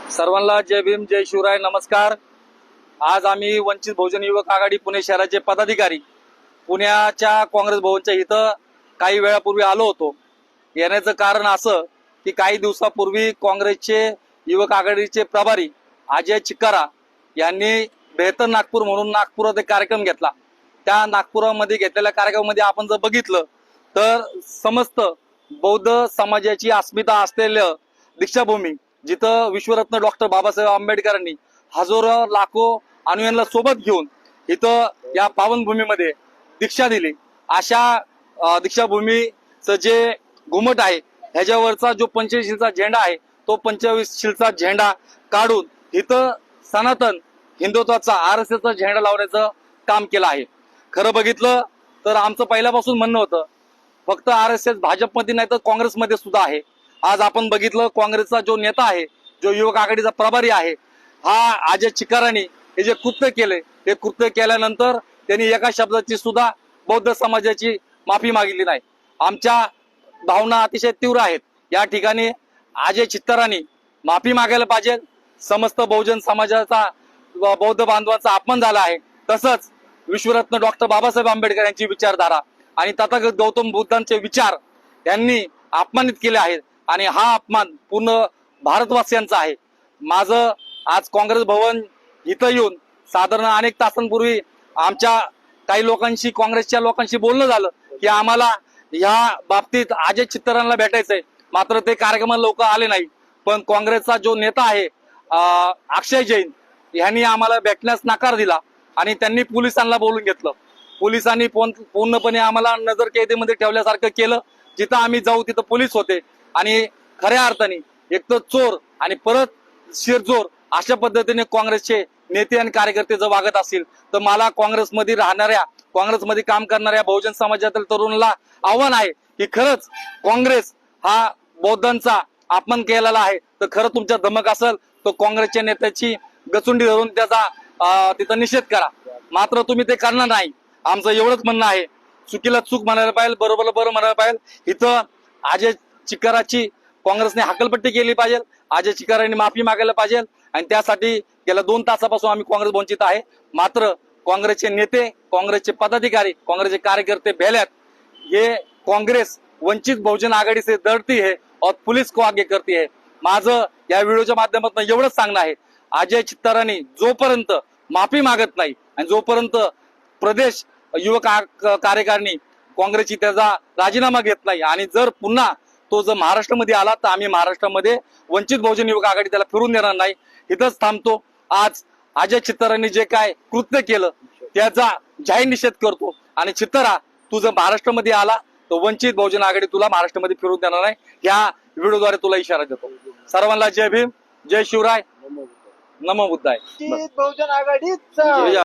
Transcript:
सर्वांना जय भीम, जय शिवराय, नमस्कार। आज आम्ही वंचित बहुजन युवक आघाडी पुणे शहराचे पदाधिकारी पुण्याच्या काँग्रेस भवनच्या इथं काही वेळापूर्वी आलो होतो। येण्याचं कारण असं की काही दिवसापूर्वी काँग्रेसचे युवक आघाडीचे प्रभारी अजय चिकारा यांनी बेहतर नागपूर म्हणून नागपुरात एक कार्यक्रम घेतला। त्या नागपुरामध्ये घेतलेल्या कार्यक्रमामध्ये आपण जर बघितलं तर समस्त बौद्ध समाजाची अस्मिता असलेलं दीक्षाभूमी, जिथं विश्वरत्न डॉक्टर बाबासाहेब आंबेडकरांनी हजारो लाखो अनुयायांना सोबत घेऊन इथं या पावनभूमीमध्ये दीक्षा दिली, अशा दीक्षाभूमीचं जे घुमट आहे ह्याच्यावरचा जो 25 शिलचा झेंडा आहे तो 25 शिलचा झेंडा काढून इथं सनातन हिंदुत्वाचा RSSचा झेंडा लावण्याचं काम केलं आहे। खरं बघितलं तर आमचं पहिल्यापासून म्हणणं होतं फक्त RSS भाजपमध्ये नाही तर काँग्रेसमध्ये सुद्धा आहे। आज आपण बघितलं काँग्रेसचा जो नेता आहे, जो युवक आघाडीचा प्रभारी आहे, हा अजय चिकारांनी हे जे कृत्य केले ते कृत्य केल्यानंतर त्यांनी एका शब्दाची सुद्धा बौद्ध समाजाची माफी मागितली नाही। आमच्या भावना अतिशय तीव्र आहेत। या ठिकाणी अजय चिकारांनी माफी मागायला पाहिजे। समस्त बहुजन समाजाचा बौद्ध बांधवांचा अपमान झाला आहे। तसंच विश्वरत्न डॉक्टर बाबासाहेब आंबेडकर यांची विचारधारा आणि तथागत गौतम बुद्धांचे विचार यांनी अपमानित केले आहेत आणि हा अपमान पूर्ण भारतवासियांचा आहे। माझं आज काँग्रेस भवन इथं येऊन साधारण अनेक तासांपूर्वी आमच्या काही लोकांशी, काँग्रेसच्या लोकांशी बोलणं झालं की आम्हाला या बाबतीत अजय चिकारांना भेटायचंय, मात्र ते कार्यक्रमाला लोक आले नाही। पण काँग्रेसचा जो नेता आहे अक्षय जैन यांनी आम्हाला भेटण्यास नकार दिला आणि त्यांनी पोलिसांना बोलून घेतलं। पोलिसांनी पूर्णपणे आम्हाला नजरकैदेमध्ये ठेवल्यासारखं केलं। जिथं आम्ही जाऊ तिथं पोलीस होते आणि खऱ्या अर्थाने एक तर चोर आणि परत शिरजोर अशा पद्धतीने काँग्रेसचे नेते आणि कार्यकर्ते जर वागत असतील तर मला काँग्रेसमध्ये राहणाऱ्या, काँग्रेसमध्ये काम करणाऱ्या बहुजन समाजातील तरुणाला आव्हान आहे की खरंच काँग्रेस हा बौद्धांचा अपमान केलेला आहे तर खरं तुमच्या धमक असेल तर काँग्रेसच्या नेत्याची गचुंडी धरून त्याचा तिथं निषेध करा, मात्र तुम्ही ते करणार नाही। आमचं एवढंच म्हणणं आहे, चुकीला चूक म्हणायला पाहिजे, बरोबर बरं म्हणायला पाहिजे। इथं अजय चिकाराची काँग्रेसने हकलपट्टी केली पाहिजे, अजय चिकारांनी माफी मागायला पाहिजे आणि त्यासाठी गेल्या 2 तासापासून आम्ही काँग्रेस वंचित आहे। मात्र काँग्रेसचे नेते, काँग्रेसचे पदाधिकारी, काँग्रेसचे कार्यकर्ते भेल्यात। ये काँग्रेस वंचित बहुजन आघाडी से डरती है और पुलिस को आगे करती है। माझं या व्हिडिओच्या माध्यमातून एवढंच सांगणं आहे, अजय चिकारांनी जोपर्यंत माफी मागत नाही आणि जोपर्यंत प्रदेश युवक कार्यकारिणी काँग्रेसची त्याचा राजीनामा घेत नाही आणि जर पुन्हा तो जर महाराष्ट्रामध्ये आला तर आम्ही महाराष्ट्रामध्ये वंचित बहुजन युवक आघाडी त्याला फिरून देणार नाही। इथंच थांबतो। आज अजय चिकारांनी जे काय कृत्य केलं त्याचा जाहीर निषेध करतो आणि चिकारा तू जर महाराष्ट्रामध्ये आला तर वंचित बहुजन आघाडी तुला महाराष्ट्रामध्ये फिरून देणार नाही। या व्हिडिओद्वारे तुला इशारा देतो। सर्वांना जय भीम, जय शिवराय, नमो बुद्धाय। बहुजन आघाडीचा